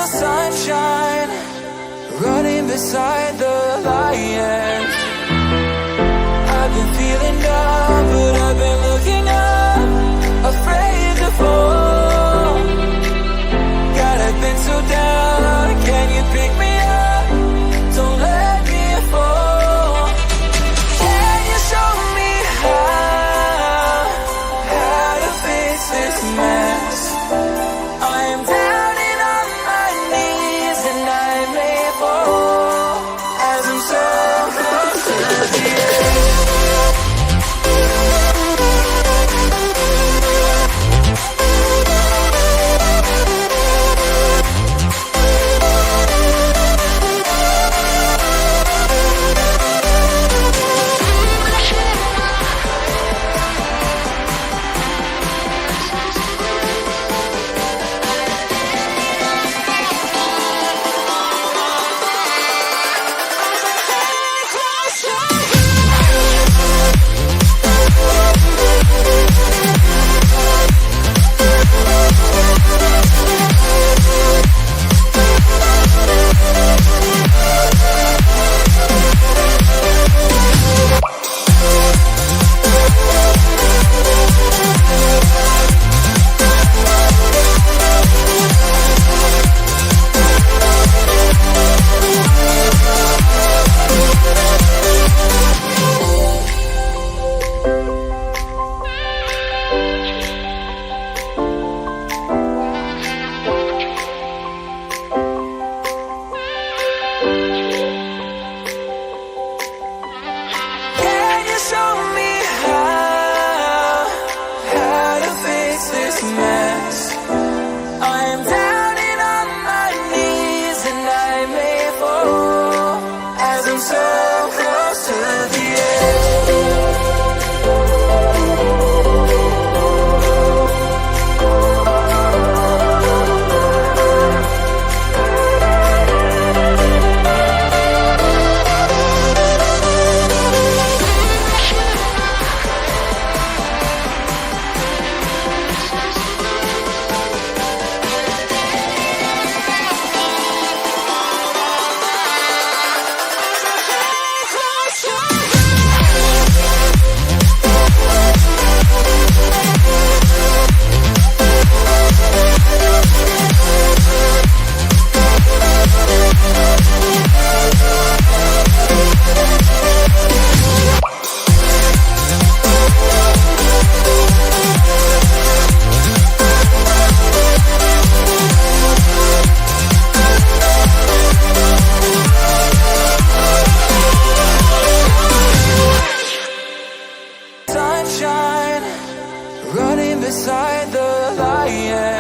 sunshine, running beside the lion. I've been feeling down, but I've been looking up, afraid to fall. God, I've been so down, can you pick me up? Don't let me fall. Can you show me how to fix this mess? I am down and on my knees, and I may fall as I'm so close to the edge. Running beside the lion.